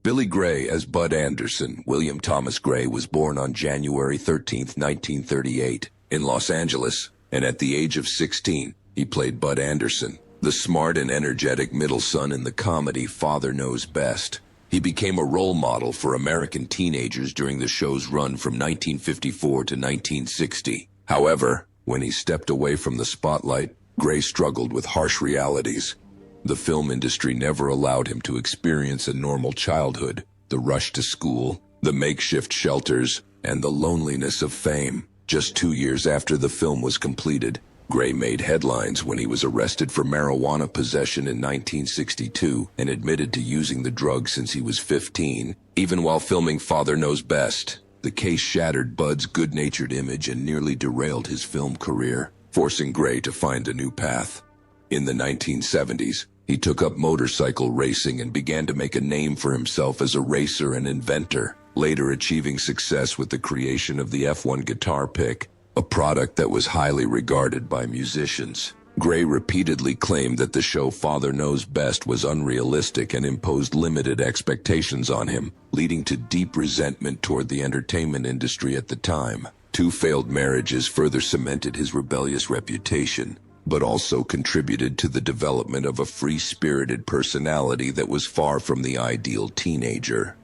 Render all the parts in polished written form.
Billy Gray as Bud Anderson. William Thomas Gray was born on January 13, 1938, in Los Angeles, and at the age of 16, he played Bud Anderson, the smart and energetic middle son in the comedy Father Knows Best. He became a role model for American teenagers during the show's run from 1954 to 1960. However, when he stepped away from the spotlight, Gray struggled with harsh realities. The film industry never allowed him to experience a normal childhood, the rush to school, the makeshift shelters, and the loneliness of fame. Just 2 years after the film was completed, Gray made headlines when he was arrested for marijuana possession in 1962 and admitted to using the drug since he was 15, even while filming Father Knows Best. The case shattered Bud's good-natured image and nearly derailed his film career, forcing Gray to find a new path. In the 1970s, he took up motorcycle racing and began to make a name for himself as a racer and inventor, later achieving success with the creation of the F1 guitar pick, a product that was highly regarded by musicians. Gray repeatedly claimed that the show Father Knows Best was unrealistic and imposed limited expectations on him, leading to deep resentment toward the entertainment industry at the time. 2 failed marriages further cemented his rebellious reputation, but also contributed to the development of a free-spirited personality that was far from the ideal teenager.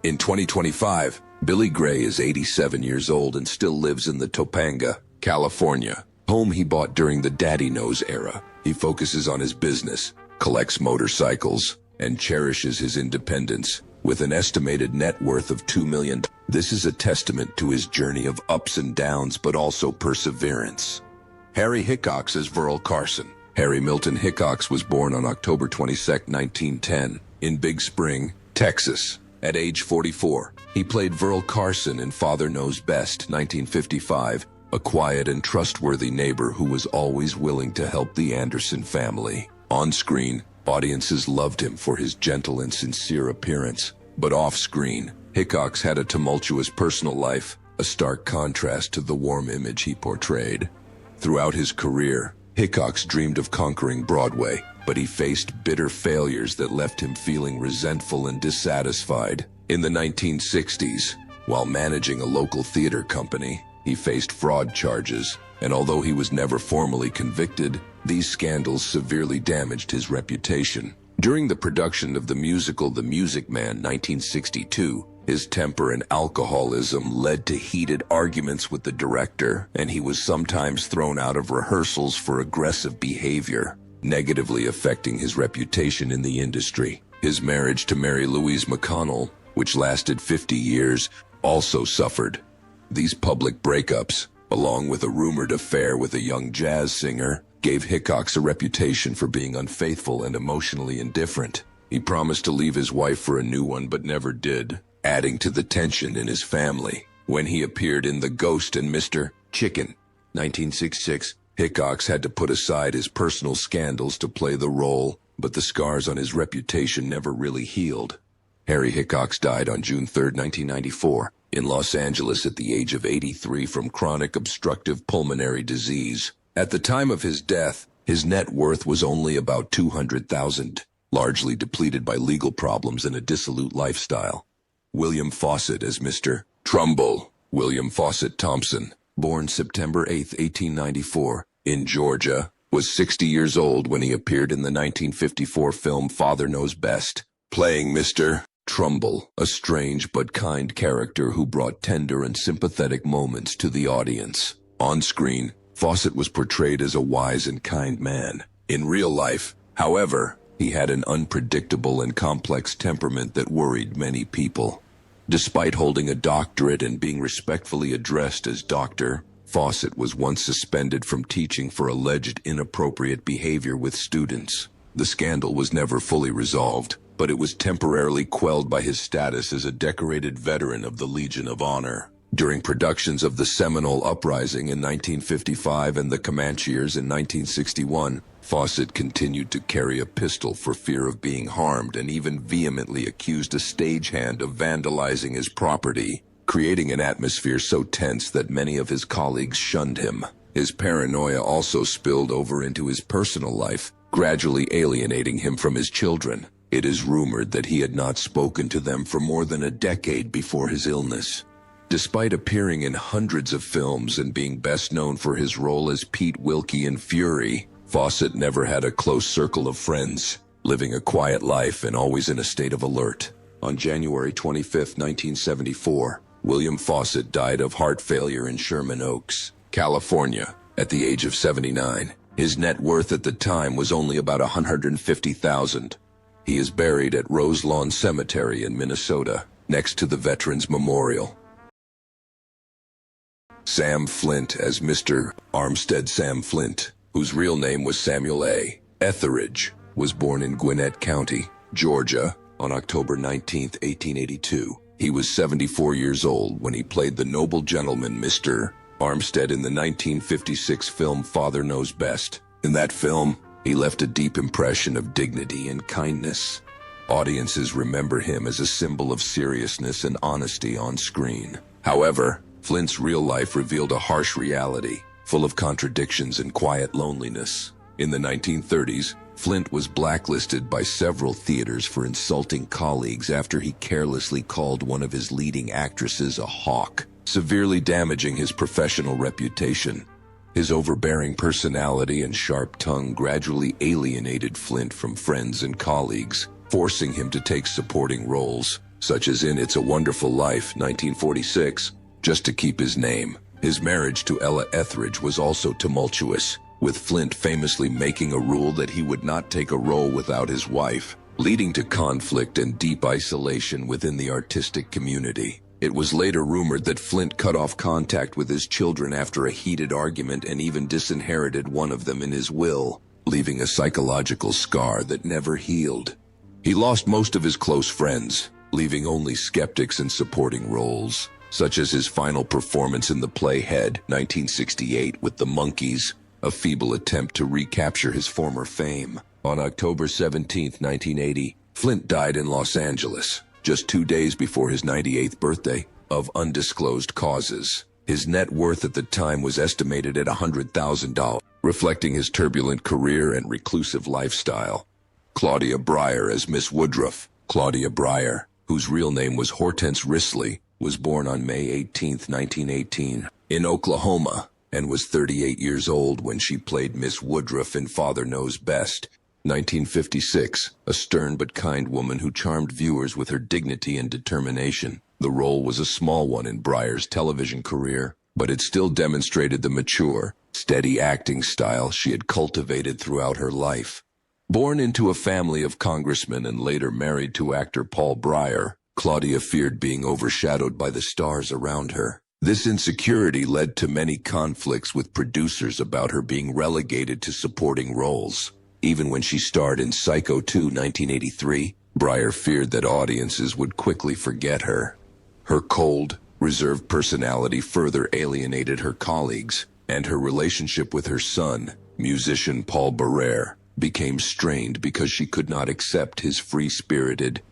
In 2025, Billy Gray is 87 years old and still lives in the Topanga, California, home he bought during the Daddy Knows era. He focuses on his business, collects motorcycles, and cherishes his independence, with an estimated net worth of $2 million. This is a testament to his journey of ups and downs, but also perseverance. Harry Hickox as Verl Carson. Harry Milton Hickox was born on October 22, 1910, in Big Spring, Texas. At age 44, he played Verl Carson in Father Knows Best, 1955, a quiet and trustworthy neighbor who was always willing to help the Anderson family. On screen, audiences loved him for his gentle and sincere appearance, but off-screen, Hickox had a tumultuous personal life, a stark contrast to the warm image he portrayed. Throughout his career, Hickox dreamed of conquering Broadway, but he faced bitter failures that left him feeling resentful and dissatisfied. In the 1960s, while managing a local theater company, he faced fraud charges, and although he was never formally convicted, these scandals severely damaged his reputation. During the production of the musical The Music Man, 1962, his temper and alcoholism led to heated arguments with the director, and he was sometimes thrown out of rehearsals for aggressive behavior, negatively affecting his reputation in the industry. His marriage to Mary Louise McConnell, which lasted 50 years, also suffered. These public breakups, along with a rumored affair with a young jazz singer, gave Hickox a reputation for being unfaithful and emotionally indifferent. He promised to leave his wife for a new one but never did, adding to the tension in his family. When he appeared in The Ghost and Mr. Chicken, 1966, Hickox had to put aside his personal scandals to play the role, but the scars on his reputation never really healed. Harry Hickox died on June 3, 1994, in Los Angeles at the age of 83 from chronic obstructive pulmonary disease. At the time of his death, his net worth was only about $200,000, largely depleted by legal problems and a dissolute lifestyle. William Fawcett as Mr. Trumbull. William Fawcett Thompson, born September 8, 1894, in Georgia, was 60 years old when he appeared in the 1954 film Father Knows Best, playing Mr. Trumbull, a strange but kind character who brought tender and sympathetic moments to the audience. On screen, Fawcett was portrayed as a wise and kind man. In real life, however, he had an unpredictable and complex temperament that worried many people. Despite holding a doctorate and being respectfully addressed as Doctor, Fawcett was once suspended from teaching for alleged inappropriate behavior with students. The scandal was never fully resolved, but it was temporarily quelled by his status as a decorated veteran of the Legion of Honor. During productions of the Seminole Uprising in 1955 and the Comancheers in 1961, Fawcett continued to carry a pistol for fear of being harmed and even vehemently accused a stagehand of vandalizing his property, creating an atmosphere so tense that many of his colleagues shunned him. His paranoia also spilled over into his personal life, gradually alienating him from his children. It is rumored that he had not spoken to them for more than a decade before his illness. Despite appearing in hundreds of films and being best known for his role as Pete Wilkie in Fury, Fawcett never had a close circle of friends, living a quiet life and always in a state of alert. On January 25, 1974, William Fawcett died of heart failure in Sherman Oaks, California, at the age of 79. His net worth at the time was only about $150,000. He is buried at Roselawn Cemetery in Minnesota, next to the Veterans Memorial. Sam Flint as Mr. Armstead. Sam Flint, whose real name was Samuel A. Etheridge, was born in Gwinnett County, Georgia, on October 19, 1882. He was 74 years old when he played the noble gentleman Mr. Armstead in the 1956 film Father Knows Best. In that film, he left a deep impression of dignity and kindness. Audiences remember him as a symbol of seriousness and honesty on screen. However, Flint's real life revealed a harsh reality, full of contradictions and quiet loneliness. In the 1930s, Flint was blacklisted by several theaters for insulting colleagues after he carelessly called one of his leading actresses a hawk, severely damaging his professional reputation. His overbearing personality and sharp tongue gradually alienated Flint from friends and colleagues, forcing him to take supporting roles, such as in It's a Wonderful Life, 1946, just to keep his name. His marriage to Ella Etheridge was also tumultuous, with Flint famously making a rule that he would not take a role without his wife, leading to conflict and deep isolation within the artistic community. It was later rumored that Flint cut off contact with his children after a heated argument and even disinherited one of them in his will, leaving a psychological scar that never healed. He lost most of his close friends, leaving only skeptics in supporting roles, such as his final performance in the play Head, 1968, with the Monkees, a feeble attempt to recapture his former fame. On October 17, 1980, Flint died in Los Angeles, just 2 days before his 98th birthday, of undisclosed causes. His net worth at the time was estimated at $100,000, reflecting his turbulent career and reclusive lifestyle. Claudia Breyer as Miss Woodruff. Claudia Breyer, whose real name was Hortense Risley, was born on May 18, 1918, in Oklahoma, and was 38 years old when she played Miss Woodruff in Father Knows Best, 1956, a stern but kind woman who charmed viewers with her dignity and determination. The role was a small one in Breyer's television career, but it still demonstrated the mature, steady acting style she had cultivated throughout her life. Born into a family of congressmen and later married to actor Paul Breyer, Claudia feared being overshadowed by the stars around her. This insecurity led to many conflicts with producers about her being relegated to supporting roles. Even when she starred in Psycho 2, 1983, Breyer feared that audiences would quickly forget her. Her cold, reserved personality further alienated her colleagues, and her relationship with her son, musician Paul Barrere, became strained because she could not accept his free-spirited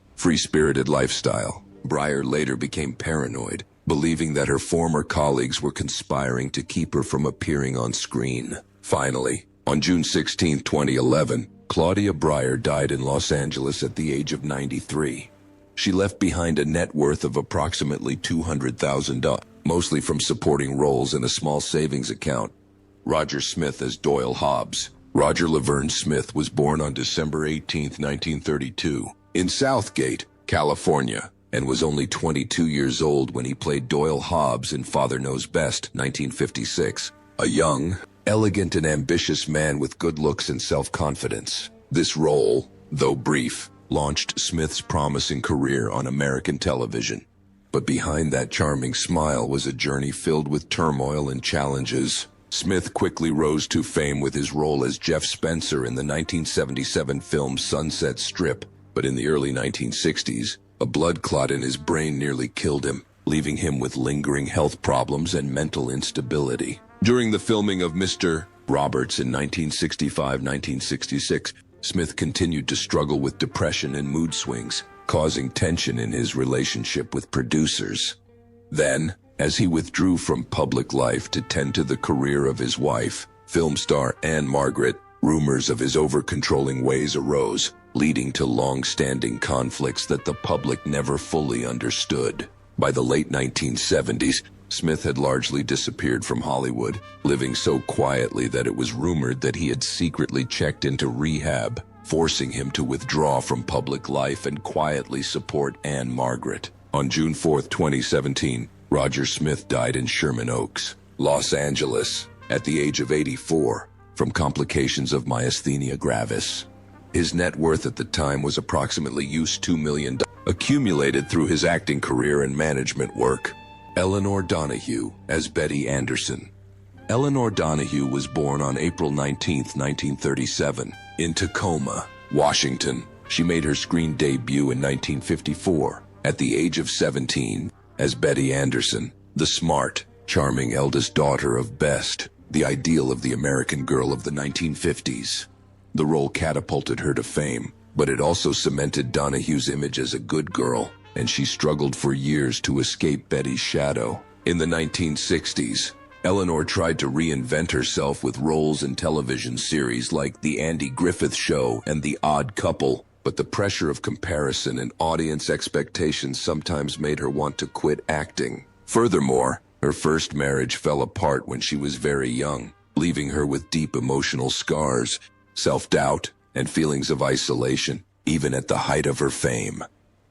lifestyle. Breyer later became paranoid, believing that her former colleagues were conspiring to keep her from appearing on screen. Finally, on June 16, 2011, Claudia Breyer died in Los Angeles at the age of 93. She left behind a net worth of approximately $200,000, mostly from supporting roles in a small savings account. Roger Smith as Doyle Hobbs. Roger Laverne Smith was born on December 18, 1932, in Southgate, California, and was only 22 years old when he played Doyle Hobbs in Father Knows Best, 1956. A young, elegant and ambitious man with good looks and self-confidence. This role, though brief, launched Smith's promising career on American television. But behind that charming smile was a journey filled with turmoil and challenges. Smith quickly rose to fame with his role as Jeff Spencer in the 1977 film Sunset Strip, but in the early 1960s, a blood clot in his brain nearly killed him, leaving him with lingering health problems and mental instability. During the filming of Mr. Roberts in 1965-1966, Smith continued to struggle with depression and mood swings, causing tension in his relationship with producers. Then, as he withdrew from public life to tend to the career of his wife, film star Anne Margaret, rumors of his over-controlling ways arose, leading to long-standing conflicts that the public never fully understood. By the late 1970s, Smith had largely disappeared from Hollywood, living so quietly that it was rumored that he had secretly checked into rehab, forcing him to withdraw from public life and quietly support Anne Margaret. On June 4, 2017, Roger Smith died in Sherman Oaks, Los Angeles, at the age of 84, from complications of myasthenia gravis. His net worth at the time was approximately $2 million, accumulated through his acting career and management work. Eleanor Donahue as Betty Anderson. Eleanor Donahue was born on April 19, 1937, in Tacoma, Washington. She made her screen debut in 1954, at the age of 17, as Betty Anderson, the smart, charming eldest daughter of Best, the ideal of the American girl of the 1950s. The role catapulted her to fame, but it also cemented Donahue's image as a good girl, and she struggled for years to escape Betty's shadow. In the 1960s, Eleanor tried to reinvent herself with roles in television series like The Andy Griffith Show and The Odd Couple, but the pressure of comparison and audience expectations sometimes made her want to quit acting. Furthermore, her first marriage fell apart when she was very young, leaving her with deep emotional scars, self-doubt, and feelings of isolation, even at the height of her fame.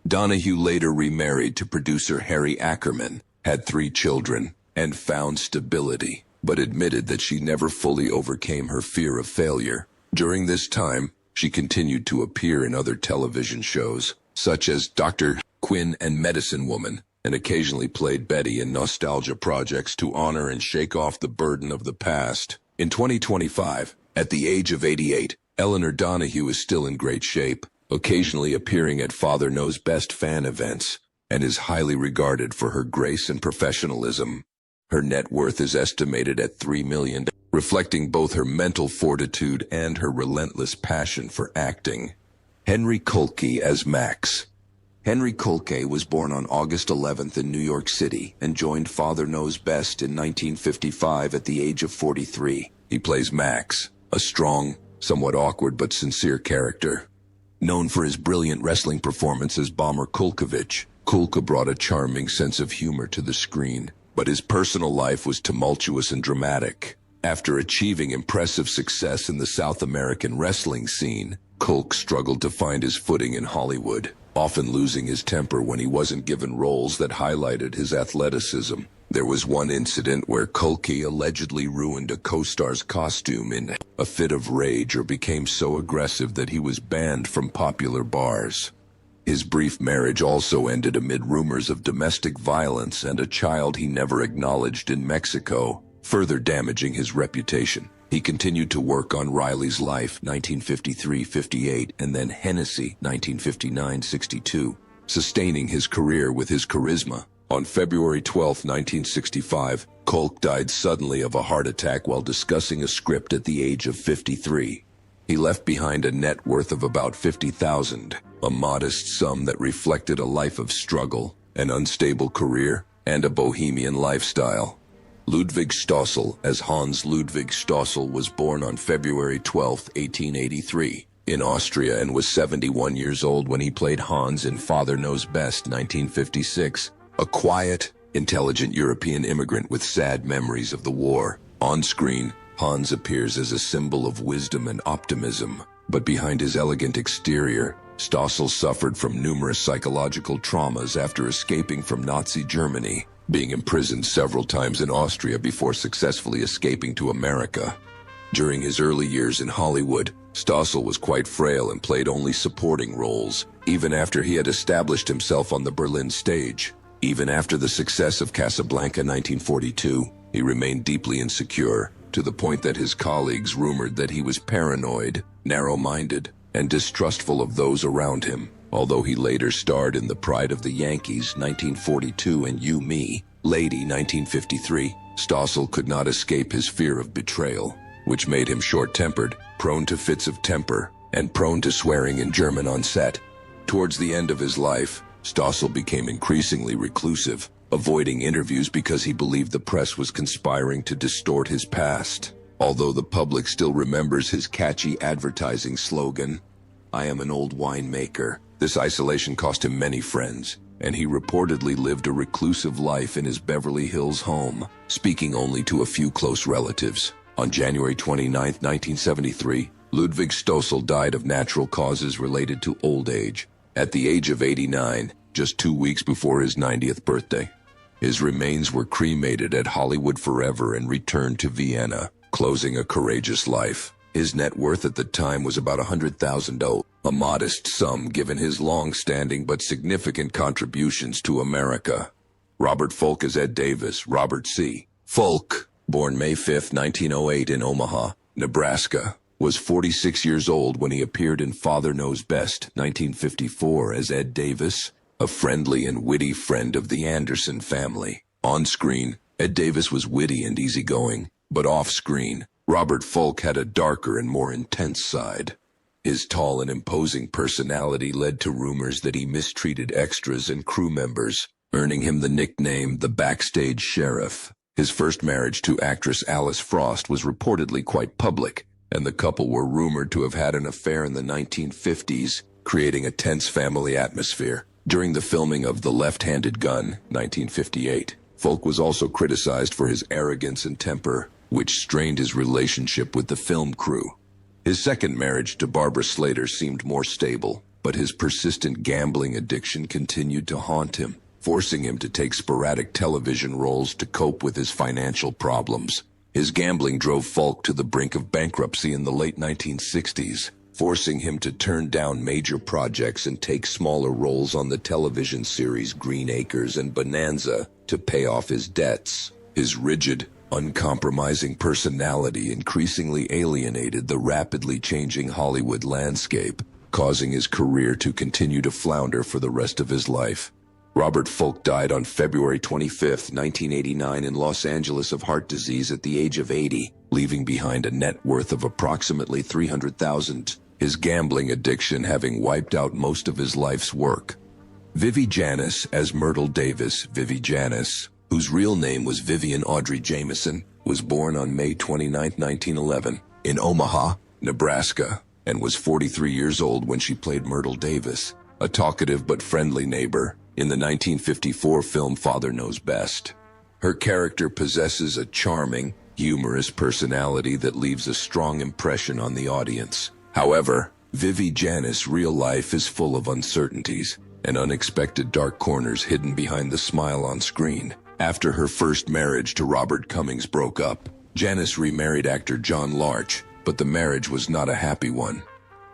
Donahue later remarried to producer Harry Ackerman, had 3 children, and found stability, but admitted that she never fully overcame her fear of failure. During this time, she continued to appear in other television shows, such as Dr. Quinn and Medicine Woman, and occasionally played Betty in nostalgia projects to honor and shake off the burden of the past. In 2025, at the age of 88, Eleanor Donahue is still in great shape, occasionally appearing at Father Knows Best fan events, and is highly regarded for her grace and professionalism. Her net worth is estimated at $3 million, reflecting both her mental fortitude and her relentless passion for acting. Henry Kulke as Max. Henry Kulke was born on August 11th in New York City and joined Father Knows Best in 1955 at the age of 43. He plays Max, a strong, somewhat awkward but sincere character. Known for his brilliant wrestling performance as Bomber Kulkovich, Kulke brought a charming sense of humor to the screen, but his personal life was tumultuous and dramatic. After achieving impressive success in the South American wrestling scene, Kulke struggled to find his footing in Hollywood, often losing his temper when he wasn't given roles that highlighted his athleticism. There was one incident where Kulke allegedly ruined a co-star's costume in a fit of rage or became so aggressive that he was banned from popular bars. His brief marriage also ended amid rumors of domestic violence and a child he never acknowledged in Mexico, further damaging his reputation. He continued to work on Riley's Life, 1953-58, and then Hennessy, 1959-62, sustaining his career with his charisma. On February 12, 1965, Kulke died suddenly of a heart attack while discussing a script at the age of 53. He left behind a net worth of about $50,000, a modest sum that reflected a life of struggle, an unstable career, and a bohemian lifestyle. Ludwig Stossel as Hans Ludwig Stossel was born on February 12, 1883, in Austria and was 71 years old when he played Hans in Father Knows Best, 1956. A quiet, intelligent European immigrant with sad memories of the war. On screen, Hans appears as a symbol of wisdom and optimism, but behind his elegant exterior, Stossel suffered from numerous psychological traumas after escaping from Nazi Germany, being imprisoned several times in Austria before successfully escaping to America. During his early years in Hollywood, Stossel was quite frail and played only supporting roles, even after he had established himself on the Berlin stage. Even after the success of Casablanca 1942, he remained deeply insecure, to the point that his colleagues rumored that he was paranoid, narrow-minded, and distrustful of those around him. Although he later starred in The Pride of the Yankees 1942 and You Me, Lady 1953, Stossel could not escape his fear of betrayal, which made him short-tempered, prone to fits of temper, and prone to swearing in German on set. Towards the end of his life, Stossel became increasingly reclusive, avoiding interviews because he believed the press was conspiring to distort his past. Although the public still remembers his catchy advertising slogan, "I am an old winemaker." This isolation cost him many friends, and he reportedly lived a reclusive life in his Beverly Hills home, speaking only to a few close relatives. On January 29, 1973, Ludwig Stossel died of natural causes related to old age, at the age of 89, just 2 weeks before his 90th birthday. His remains were cremated at Hollywood Forever and returned to Vienna, closing a courageous life. His net worth at the time was about $100,000, a modest sum given his long-standing but significant contributions to America. Robert Folk as Ed Davis. Robert C. Folk, born May 5, 1908 in Omaha, Nebraska, was 46 years old when he appeared in Father Knows Best, 1954, as Ed Davis, a friendly and witty friend of the Anderson family. On screen, Ed Davis was witty and easygoing, but off-screen, Robert Folk had a darker and more intense side. His tall and imposing personality led to rumors that he mistreated extras and crew members, earning him the nickname the Backstage Sheriff. His first marriage to actress Alice Frost was reportedly quite public, and the couple were rumored to have had an affair in the 1950s, creating a tense family atmosphere. During the filming of The Left-Handed Gun, 1958, Folk was also criticized for his arrogance and temper, which strained his relationship with the film crew. His second marriage to Barbara Slater seemed more stable, but his persistent gambling addiction continued to haunt him, forcing him to take sporadic television roles to cope with his financial problems. His gambling drove Folk to the brink of bankruptcy in the late 1960s, forcing him to turn down major projects and take smaller roles on the television series Green Acres and Bonanza to pay off his debts. His rigid, uncompromising personality increasingly alienated the rapidly changing Hollywood landscape, causing his career to continue to flounder for the rest of his life. Robert Folk died on February 25, 1989 in Los Angeles of heart disease at the age of 80, leaving behind a net worth of approximately $300,000, his gambling addiction having wiped out most of his life's work. Vivi Janis as Myrtle Davis. Vivi Janis, whose real name was Vivian Audrey Jameson, was born on May 29, 1911, in Omaha, Nebraska, and was 43 years old when she played Myrtle Davis, a talkative but friendly neighbor, in the 1954 film Father Knows Best. Her character possesses a charming, humorous personality that leaves a strong impression on the audience. However, Vivi Janis' real life is full of uncertainties and unexpected dark corners hidden behind the smile on screen. After her first marriage to Robert Cummings broke up, Janis remarried actor John Larch, but the marriage was not a happy one.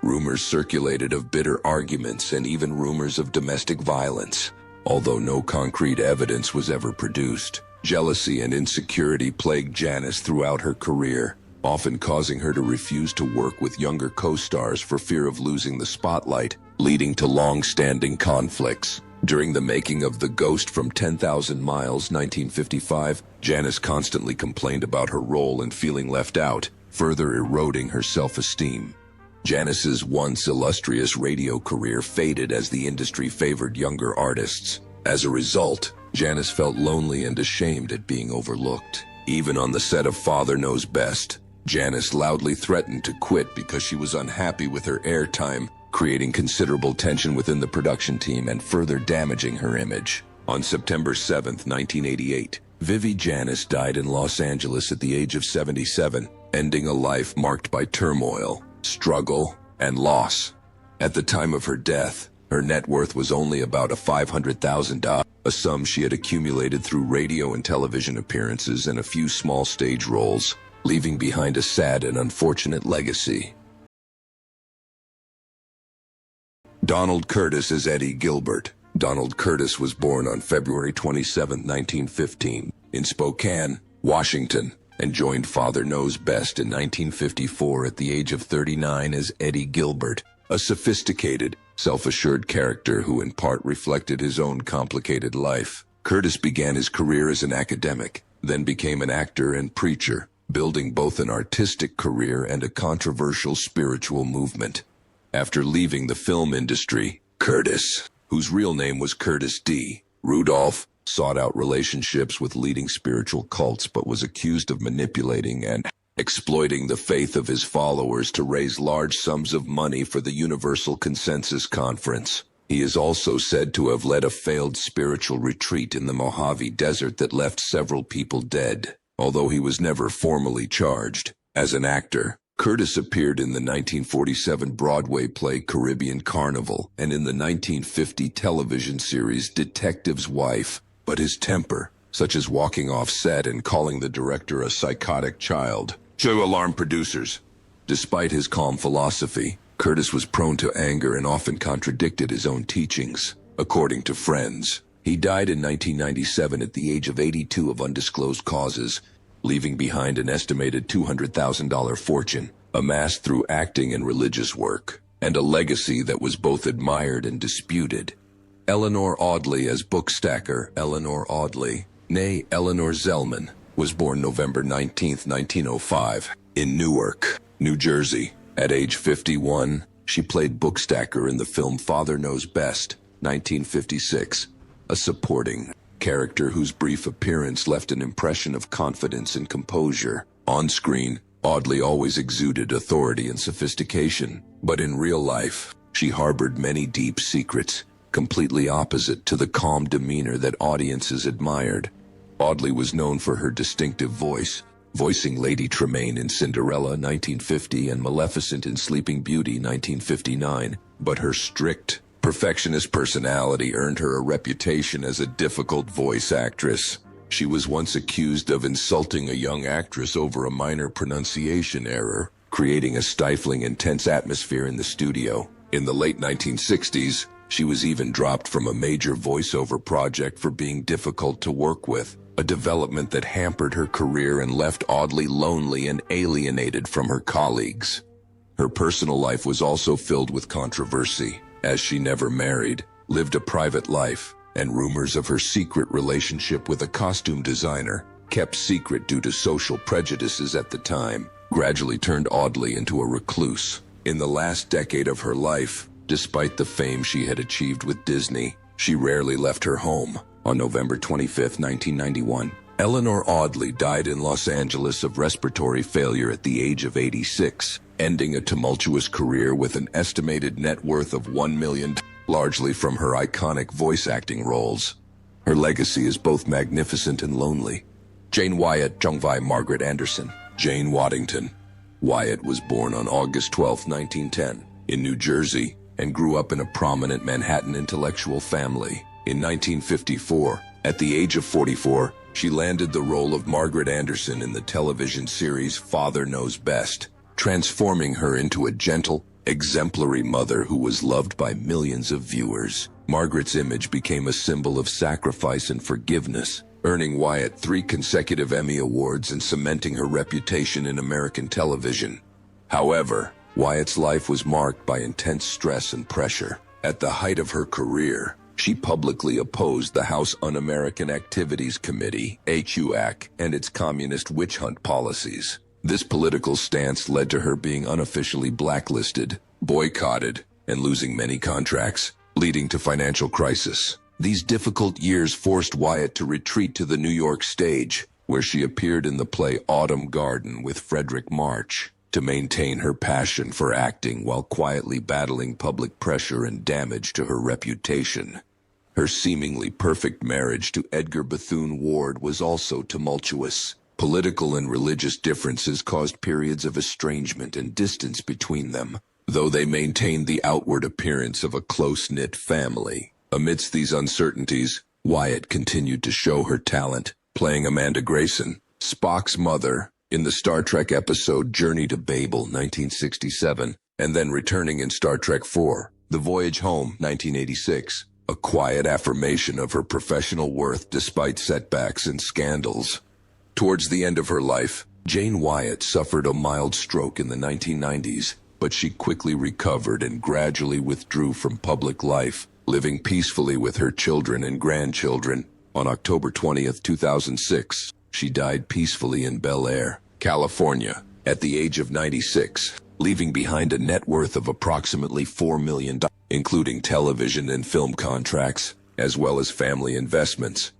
Rumors circulated of bitter arguments and even rumors of domestic violence, although no concrete evidence was ever produced. Jealousy and insecurity plagued Janis throughout her career, often causing her to refuse to work with younger co-stars for fear of losing the spotlight, leading to long-standing conflicts. During the making of The Ghost from 10,000 Miles, 1955, Janis constantly complained about her role and feeling left out, further eroding her self-esteem. Janis's once illustrious radio career faded as the industry favored younger artists. As a result, Janis felt lonely and ashamed at being overlooked. Even on the set of Father Knows Best, Janis loudly threatened to quit because she was unhappy with her airtime, creating considerable tension within the production team and further damaging her image. On September 7, 1988, Vivi Janis died in Los Angeles at the age of 77, ending a life marked by turmoil, struggle, and loss. At the time of her death, her net worth was only about $500,000, a sum she had accumulated through radio and television appearances and a few small stage roles, leaving behind a sad and unfortunate legacy. Donald Curtis as Eddie Gilbert. Donald Curtis was born on February 27, 1915, in Spokane, Washington, and joined Father Knows Best in 1954 at the age of 39 as Eddie Gilbert, a sophisticated, self-assured character who in part reflected his own complicated life. Curtis began his career as an academic, then became an actor and preacher, building both an artistic career and a controversial spiritual movement. After leaving the film industry, Curtis, whose real name was Curtis D. Rudolph, sought out relationships with leading spiritual cults but was accused of manipulating and exploiting the faith of his followers to raise large sums of money for the Universal Consensus Conference. He is also said to have led a failed spiritual retreat in the Mojave Desert that left several people dead, although he was never formally charged. As an actor, Curtis appeared in the 1947 Broadway play Caribbean Carnival and in the 1950 television series Detective's Wife, but his temper, such as walking off set and calling the director a psychotic child, should alarm producers. Despite his calm philosophy, Curtis was prone to anger and often contradicted his own teachings. According to friends, he died in 1997 at the age of 82 of undisclosed causes, leaving behind an estimated $200,000 fortune, amassed through acting and religious work, and a legacy that was both admired and disputed. Eleanor Audley as bookstacker Eleanor Audley, née Eleanor Zellman, was born November 19, 1905, in Newark, New Jersey. At age 51, she played bookstacker in the film Father Knows Best, 1956, a supporting character whose brief appearance left an impression of confidence and composure. On screen, Audley always exuded authority and sophistication, but in real life, she harbored many deep secrets, completely opposite to the calm demeanor that audiences admired. Audley was known for her distinctive voice, voicing Lady Tremaine in Cinderella 1950 and Maleficent in Sleeping Beauty 1959, but her strict, perfectionist personality earned her a reputation as a difficult voice actress. She was once accused of insulting a young actress over a minor pronunciation error, creating a stifling, intense atmosphere in the studio. In the late 1960s, she was even dropped from a major voiceover project for being difficult to work with, a development that hampered her career and left Audley lonely and alienated from her colleagues. Her personal life was also filled with controversy, as she never married, lived a private life, and rumors of her secret relationship with a costume designer, kept secret due to social prejudices at the time, gradually turned Audley into a recluse. In the last decade of her life, despite the fame she had achieved with Disney, she rarely left her home. On November 25, 1991, Eleanor Audley died in Los Angeles of respiratory failure at the age of 86, ending a tumultuous career with an estimated net worth of $1 million, largely from her iconic voice acting roles. Her legacy is both magnificent and lonely. Jane Wyatt Jungvi Margaret Anderson, Jane Waddington. Wyatt was born on August 12, 1910, in New Jersey, and grew up in a prominent Manhattan intellectual family. In 1954, at the age of 44, she landed the role of Margaret Anderson in the television series Father Knows Best, transforming her into a gentle, exemplary mother who was loved by millions of viewers. Margaret's image became a symbol of sacrifice and forgiveness, earning Wyatt 3 consecutive Emmy Awards and cementing her reputation in American television. However, Wyatt's life was marked by intense stress and pressure. At the height of her career, she publicly opposed the House Un-American Activities Committee, HUAC, and its communist witch hunt policies. This political stance led to her being unofficially blacklisted, boycotted, and losing many contracts, leading to financial crisis. These difficult years forced Wyatt to retreat to the New York stage, where she appeared in the play Autumn Garden with Frederick March, to maintain her passion for acting while quietly battling public pressure and damage to her reputation. Her seemingly perfect marriage to Edgar Bethune-Ward was also tumultuous. Political and religious differences caused periods of estrangement and distance between them, though they maintained the outward appearance of a close-knit family. Amidst these uncertainties, Wyatt continued to show her talent, playing Amanda Grayson, Spock's mother, in the Star Trek episode Journey to Babel, 1967, and then returning in Star Trek IV, The Voyage Home, 1986, a quiet affirmation of her professional worth despite setbacks and scandals. Towards the end of her life, Jane Wyatt suffered a mild stroke in the 1990s, but she quickly recovered and gradually withdrew from public life, living peacefully with her children and grandchildren. On October 20, 2006, she died peacefully in Bel Air, California, at the age of 96, leaving behind a net worth of approximately $4 million, including television and film contracts, as well as family investments.